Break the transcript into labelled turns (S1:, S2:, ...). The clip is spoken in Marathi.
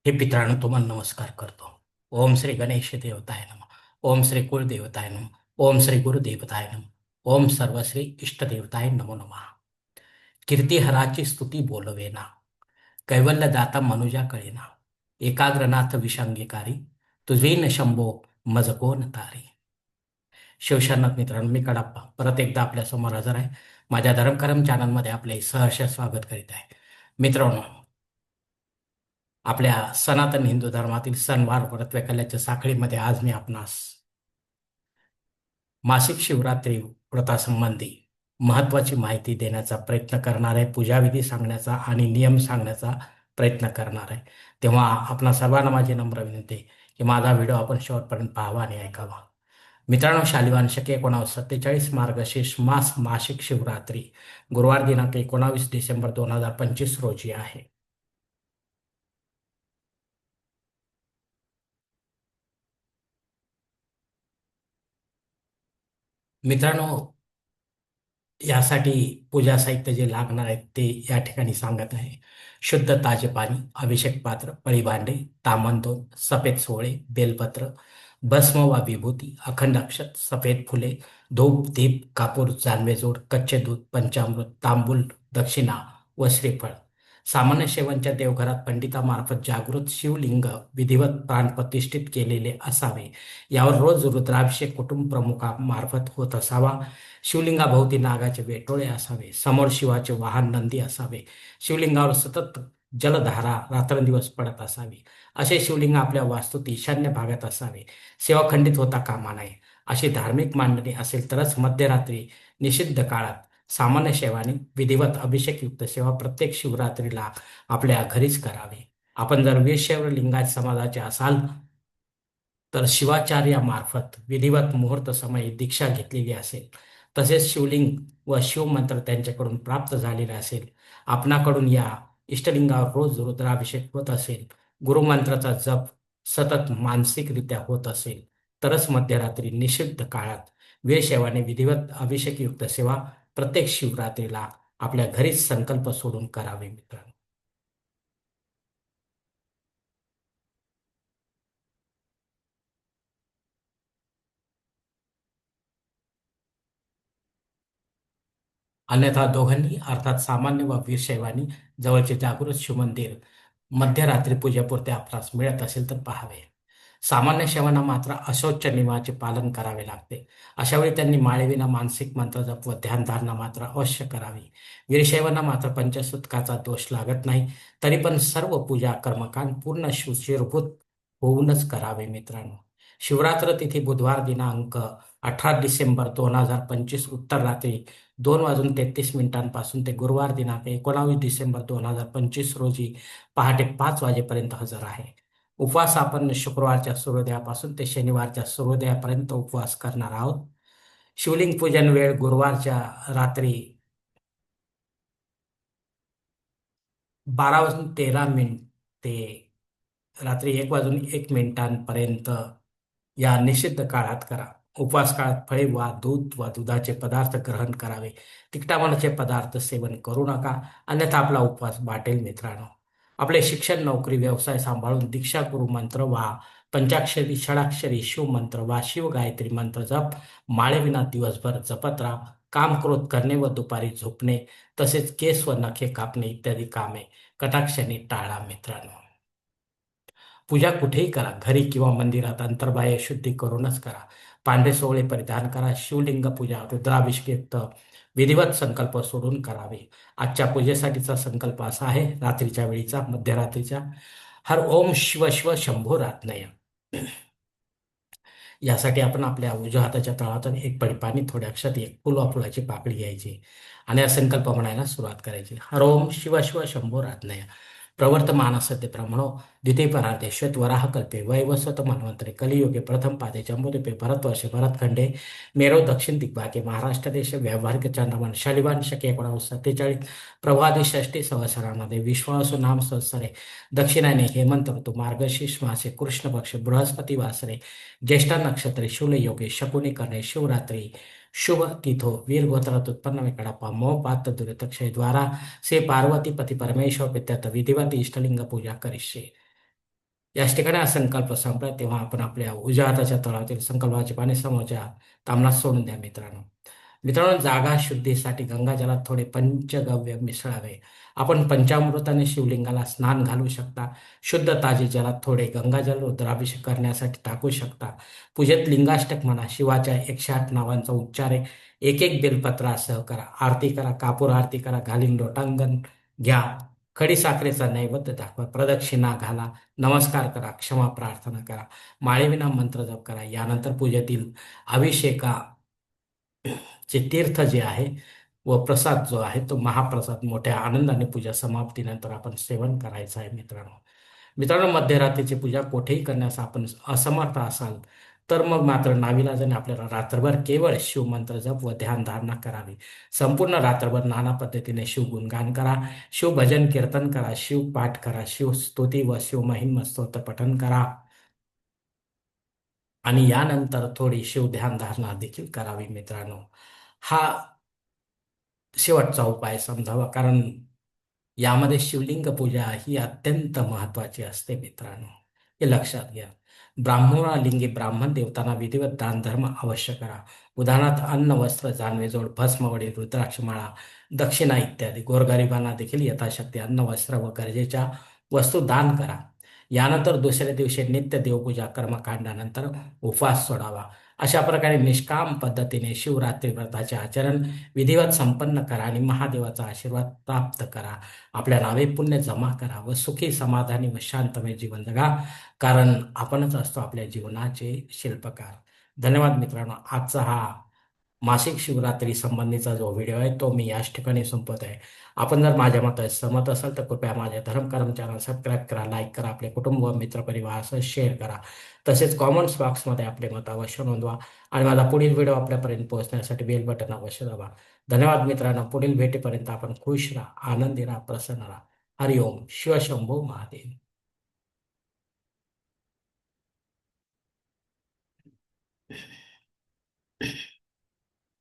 S1: हे पितरांनो तुम्हाला नमस्कार करतो. ओम श्री गणेश देवताय नमः. ओम श्री कुलदेवताय नमः. ओम श्री गुरुदेवताय नमः. ओम सर्वश्री इष्टदेवताय नमो नमः. कीर्तिहराची स्तुती बोलवेना, कैवल्यदाता मनुजा कळेना, एकाग्रनाथ विषांगीकारी, तुझे न शंभो मज कोण तारी. शिवशरणात मित्रांनो, मी कडाप्पा परत एकदा आपल्या समोर हजर आहे. माझ्या धर्मकरम चॅनलमध्ये आपले सहर्ष स्वागत करीत आहे. मित्रांनो, आपल्या सनातन हिंदू धर्मातील सणवार व्रत वैकल्याच्या साखळीमध्ये आज मी आपणास मासिक शिवरात्री व्रतासंबंधी महत्त्वाची माहिती देण्याचा प्रयत्न करणार आहे. पूजाविधी सांगण्याचा आणि नियम सांगण्याचा प्रयत्न करणार आहे. तेव्हा आपणा सर्वांना माझी नम्र विनंती आहे की माझा व्हिडिओ आपण शेवटपर्यंत पाहावा आणि ऐकावा. मित्रांनो, शालिवान शके 1947 मार्गशीर्ष मास मासिक शिवरात्री गुरुवार दिनांक 19 डिसेंबर 2025 रोजी आहे. मित्रांनो, यासाठी पूजा साहित्य जे लागणार आहे ते या ठिकाणी सांगत आहे. शुद्ध ताजे पाणी, अभिषेक पात्र, पळीभांडे, तामंदोन, सफेद सोळे, बेलपत्र, भस्म वा विभूती, अखंड अक्षत, सफेद फुले, धूप, दीप, कापूर, जानवेजोड, कच्चे दूध, पंचामृत, तांबूल, दक्षिणा व श्रीफळ. सामान्य सेवांच्या देवघरात पंडितामार्फत जागृत शिवलिंग विधिवत प्राण प्रतिष्ठित केलेले असावे. यावर रोज रुद्राभिषेक कुटुंब प्रमुखामार्फत होत असावा. शिवलिंगाभोवती नागाचे वेटोळे असावे. समोर शिवाचे वाहन नंदी असावे. शिवलिंगावर सतत जलधारा रात्रंदिवस पडत असावी. असे शिवलिंग आपल्या वास्तूत ईशान्य भागात असावे. सेवा खंडित होता कामा नये. अशी धार्मिक मांडणी असेल तरच मध्यरात्री निषिद्ध काळात सामान्य सेवाने विधिवत अभिषेकयुक्त सेवा प्रत्येक शिवरात्रीला आपल्या घरीच करावी. आपण जर वीरशैव लिंगायत समाजाचे असाल तर शिवाचार्यामार्फत विधिवत मुहूर्त समयी दीक्षा घेतलेली असेल, तसेच शिवलिंग व शिवमंत्र त्यांच्याकडून प्राप्त झालेला असेल, आपणाकडून या इष्टलिंगावर रोज रुद्राभिषेक होत असेल, गुरुमंत्राचा जप सतत मानसिकरित्या होत असेल, तरच मध्यरात्री निषिद्ध काळात वीरशैवाने विधिवत अभिषेकयुक्त सेवा प्रत्येक शिवरात्रीला आपल्या घरीच संकल्प सोडून करावे. मित्रांनो, अन्यथा दोघांनी अर्थात सामान्य व वीरशैवानी जवळचे जागृत शिवमंदिर मध्यरात्री पूजेपुरते आपणास मिळत असेल तर पाहावे. सामान्य सेवांना मात्र अशौच नियमाचे पालन करावे लागते. अशावेळी त्यांनी माळेविना मानसिक मंत्र जप व ध्यानधारणा मात्र अवश्य करावी. वीरशैवांना मात्र पंचसूतकाचा दोष लागत नाही, तरी पण सर्व पूजा कर्मकांड पूर्ण शुचिर्भूत होऊनच करावे. मित्रांनो, शिवरात्र तिथी बुधवार दिनांक 18 डिसेंबर 2025 उत्तर रात्री 2:33 ते गुरुवार दिनांक 19 डिसेंबर 2025 रोजी पहाटे 5 वाजेपर्यंत हजर आहे. उपवास आपण शुक्रवारच्या सूर्योदयापासून ते शनिवारच्या सूर्योदयापर्यंत उपवास करणार आहोत. शिवलिंग पूजन वेळ गुरुवारच्या रात्री 12:13 ते रात्री 1:01 या निषिद्ध काळात करा. उपवास काळात फळे वा दूध वा दुधाचे पदार्थ ग्रहण करावे. तिखटामनाचे पदार्थ सेवन करू नका, अन्यथा आपला उपवास बाटेल. मित्रांनो, आपले शिक्षण, नोकरी, व्यवसाय सांभाळून दीक्षा, गुरुमंत्र वा पंचाक्षरी, षडाक्षरी शिवमंत्र वा शिवगायत्री मंत्र जप माळेविना दिवसभर जपत राहा. काम, क्रोध करणे व दुपारी झोपणे, तसेच केस व नखे कापणे इत्यादी कामे कटाक्षाने टाळा. मित्रांनो, पूजा कुठेही करा, घरी किंवा मंदिरात, अंतर्बाह्य शुद्धी करूनच करा. पांढरे सोवळे परिधान करा. शिवलिंग पूजा रुद्राभिषेक विधिवत संकल्प सोडून करावे. आजच्या पूजेसाठीचा संकल्प असा आहे, रात्रीच्या वेळीचा, मध्यरात्रीच्या. हर ओम शिव शिव शंभो रात्नय. यासाठी आपण आपल्या उजव्या हाताच्या तळहातून एक पडी पाणी, थोड्या अक्षत, एक फुल वा फुलाची पाकळी घ्यायची आणि हा संकल्प म्हणायला सुरुवात करायची. हर ओम शिव शिव शंभो रात्नय. प्रवर्तमान सत्य ब्रह्मणो द्वितीय परार्धे श्वेत वराह कल्पे वैवस्वत मन्वंतरे कलियुगे प्रथम पादे जम्बूद्वीपे भरतवर्षे भरतखंडे मेरो दक्षिण दिग्भागे महाराष्ट्र देश व्यावहारिक चंद्रमान शालिवान शके 1947 प्रभादी षष्टी संवत्सरामध्ये विश्वासु नाम संवत्सरे दक्षिणाने हेमंत ऋतू मार्गशीर्ष मासे कृष्ण पक्ष बृहस्पती वासरे ज्येष्ठा नक्षत्रे शूल योगे शकुनी करणे शिवरात्री शुभ तिथो वीर गोत्रात उत्पन्न वेकड़प्पा मोह पात्र दुरितक्षय द्वारा से पार्वती पति परमेश्वर पित्यर्थ विधिवत इष्टलिंग पूजा करिष्ये. याच ठिकाणी हा संकल्प संपला तेव्हा आपण आपल्या उजव्या हाताच्या तळातील संकल्पाचे पाणी समोरच्या तामणात सोडून द्या मित्रांनो. मित्रांनो, जागा शुद्धीसाठी गंगाजलात थोडे पंचगव्य मिसळावे. आपण पंचामृताने शिवलिंगाला स्नान घालू शकता. शुद्ध ताजे जलात थोडे गंगाजल रुद्राभिषेक करण्यासाठी टाकू शकता. पूजेत लिंगाष्टक म्हणा, शिवाच्या 108 नावांचा उच्चार एक एक बेलपत्रासह करा. आरती करा, कापूर आरती करा, घालीन लोटांगण घ्या. खडीसाखरेचा नैवेद्य दाखवा, प्रदक्षिणा घाला, नमस्कार करा, क्षमा प्रार्थना करा, माळेविना मंत्र जप करा. यानंतर पूजेतील अभिषेका जे तीर्थ जे आहे व प्रसाद जो आहे तो महाप्रसाद मोठ्या आनंदाने पूजा समाप्तीनंतर आपण सेवन करायचं आहे मित्रांनो. मित्रांनो, मध्यरात्रीची पूजा कोठेही करण्यास आपण असमर्थ असाल तर मग मात्र नाविलाजाने आपल्याला रात्रभर केवळ शिवमंत्र जप व ध्यानधारणा करावी. संपूर्ण रात्रभर नाना पद्धतीने शिवगुणगान करा, शिवभजन कीर्तन करा, शिवपाठ करा, शिवस्तुती व शिवमहिम स्तोत्र पठण करा आणि यानंतर थोडी शिवध्यानधारणा देखील करावी मित्रांनो. हा शेवटचा उपाय समजावा, कारण यामध्ये शिवलिंग पूजा ही अत्यंत महत्वाची असते मित्रांनो. हे लक्षात घ्या. ब्राह्मणालिंगी ब्राह्मण देवतांना विधिवत दान धर्म अवश्य करा. उदाहरणार्थ अन्न, वस्त्र, जानवेजोड, भस्मवडी, रुद्राक्षमाळा, दक्षिणा इत्यादी. गोरगरिबांना देखील यथाशक्ती अन्न, वस्त्र व गरजेच्या वस्तू दान करा. यानंतर दुसऱ्या दिवशी नित्य देवपूजा कर्मकांडानंतर उपवास सोडावा. अशा प्रकारे निष्काम पद्धतीने शिवरात्री व्रताचे आचरण विधिवत संपन्न करा आणि महादेवाचा आशीर्वाद प्राप्त करा. आपल्या नावे पुण्य जमा करा व सुखी समाधानी व शांतमय जीवन जगा, कारण आपणच असतो आपल्या जीवनाचे शिल्पकार. धन्यवाद मित्रांनो. आजचा हा मासिक शिवरात्री संबंधीचा जो व्हिडिओ आहे तो मी याच ठिकाणी संपवत आहे. आपण जर माझ्या मताशी सहमत असाल तर कृपया माझ्या धर्मकर्म चॅनल सबस्क्राईब करा, लाईक करा, आपले कुटुंब व मित्रपरिवारासह शेअर करा. तसेच कॉमेंट्स बॉक्समध्ये आपले मत अवश्य नोंदवा आणि माझा पुढील व्हिडिओ आपल्यापर्यंत पोहोचण्यासाठी बेल बटन अवश्य दाबा. धन्यवाद मित्रांनो. पुढील भेटीपर्यंत आपण खुश राहा, आनंदी राहा, प्रसन्न राहा. हरिओम. शिवशंभो महादेव.